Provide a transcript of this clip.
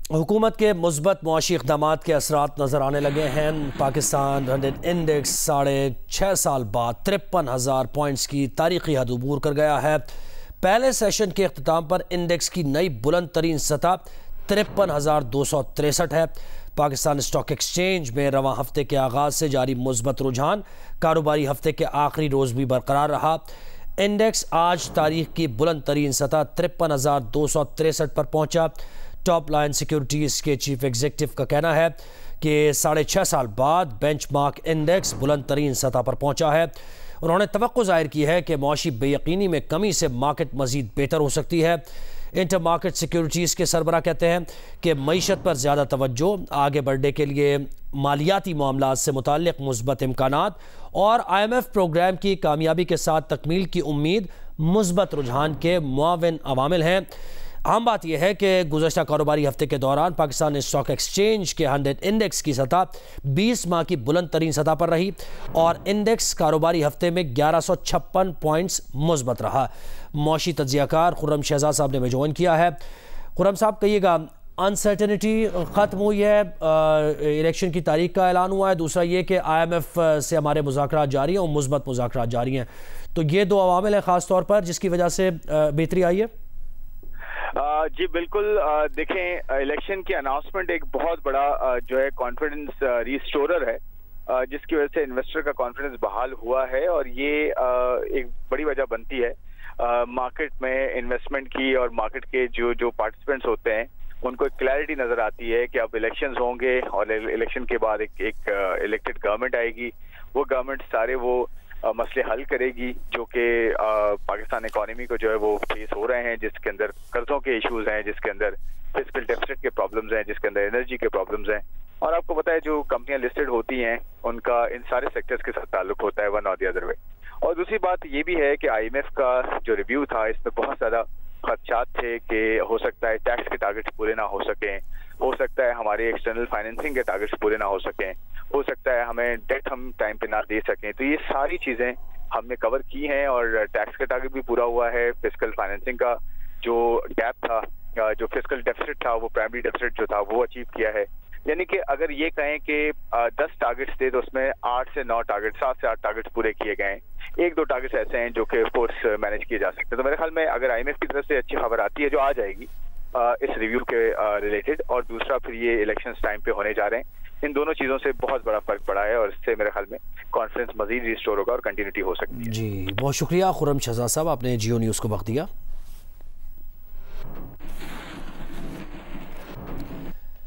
हुकूमत के मुस्बत मुआशी इक़दामात के असरात नज़र आने लगे हैं। पाकिस्तान 100 इंडेक्स 6.5 साल बाद 53,000 पॉइंट्स की तारीखी हद अबूर कर गया है। पहले सेशन के अख्ताम पर इंडेक्स की नई बुलंद तरीन सतह 53,263 है। पाकिस्तान स्टॉक एक्सचेंज में रवां हफ्ते के आगाज़ से जारी मुस्बत रुझान कारोबारी हफ्ते के आखिरी रोज़ भी बरकरार रहा। इंडेक्स आज तारीख की बुलंद तरीन सतह 53,263 पर पहुँचा। टॉप लाइन सिक्योरिटीज़ के चीफ एग्जीक्यूटिव का कहना है कि 6.5 साल बाद बेंचमार्क इंडेक्स बुलंद तरीन सतह पर पहुँचा है। उन्होंने तवक्को ज़ाहिर की है कि मौशी बेयकीनी में कमी से मार्केट मज़ीद बेहतर हो सकती है। इंटर मार्केट सिक्योरिटीज़ के सरबराह कहते हैं कि मईशत पर ज़्यादा तवज्जो, आगे बढ़ने के लिए मालियाती मामलात से मुताल्लिक़ मुस्बत इम्कानात और IMF प्रोग्राम की कामयाबी के साथ तकमील की उम्मीद मुस्बत रुझान के मुआविन अवामिल हैं। अहम बात यह है कि गुज़श्ता कारोबारी हफ्ते के दौरान पाकिस्तान स्टॉक एक्सचेंज के 100 इंडेक्स की सतह 20 माह की बुलंद तरीन सतह पर रही और इंडेक्स कारोबारी हफ्ते में 1156 पॉइंट्स मुस्बत रहा। मौशी तज्ज़ियाकार खुर्रम शहजाद साहब ने हमें ज्वाइन किया है। खुर्रम साहब, कहिएगा, अनसर्टेनिटी ख़त्म हुई है, इलेक्शन की तारीख का ऐलान हुआ है, दूसरा ये कि IMF से हमारे मुज़ाकरात जारी हैं और मुस्बत मुज़ाकरात जारी हैं, तो ये दो अवामिल हैं ख़ास तौर पर जिसकी वजह से बेहतरी आई है। जी बिल्कुल, देखें, इलेक्शन की अनाउंसमेंट एक बहुत बड़ा जो है कॉन्फिडेंस रिस्टोरर है, जिसकी वजह से इन्वेस्टर का कॉन्फिडेंस बहाल हुआ है और ये एक बड़ी वजह बनती है मार्केट में इन्वेस्टमेंट की। और मार्केट के जो पार्टिसिपेंट्स होते हैं उनको एक क्लैरिटी नजर आती है कि अब इलेक्शंस होंगे और इलेक्शन के बाद एक इलेक्टेड गवर्नमेंट आएगी। वो गवर्नमेंट सारे वो मसले हल करेगी जो कि पाकिस्तान इकोनॉमी को जो है वो फेस हो रहे हैं, जिसके अंदर कर्जों के इश्यूज हैं, जिसके अंदर फिस्कल डेफिसिट के प्रॉब्लम्स हैं, जिसके अंदर एनर्जी के प्रॉब्लम्स हैं। और आपको पता है जो कंपनियां लिस्टेड होती हैं उनका इन सारे सेक्टर्स के साथ ताल्लुक होता है वन और द अदर वे। और दूसरी बात ये भी है कि IMF का जो रिव्यू था इसमें बहुत ज्यादा खदशात थे कि हो सकता है टैक्स के टारगेट्स पूरे ना हो सकें, हो सकता है हमारे एक्सटर्नल फाइनेंसिंग के टारगेट्स पूरे ना हो सकें, हो सकता है हमें डेट हम टाइम पे ना दे सकें। तो ये सारी चीजें हमने कवर की हैं और टैक्स का टारगेट भी पूरा हुआ है। फिस्कल फाइनेंसिंग का जो गैप था, जो फिस्कल डेफिसिट था, वो प्राइमरी डेफिसिट जो था वो अचीव किया है। यानी कि अगर ये कहें कि 10 टारगेट्स थे तो उसमें 8 से 9 टारगेट, 7 से 8 टारगेट्स पूरे किए गए हैं। 1-2 टारगेट्स ऐसे हैं जो कि ऑफ कोर्स मैनेज किए जा सकते हैं। तो मेरे ख्याल में अगर IMF की तरफ से अच्छी खबर आती है जो आ जाएगी इस रिव्यू के रिलेटेड, और दूसरा फिर ये इलेक्शंस टाइम पे होने जा रहे हैं, इन दोनों चीज़ों से बहुत बड़ा फर्क पड़ा है और इससे मेरे ख्याल में कॉन्फिडेंस मजीद रिस्टोर होगा और कंटिन्यूटी हो सकती है। जी बहुत शुक्रिया खुर्रम शहजाद साहब, आपने जियो न्यूज़ को वक्त दिया।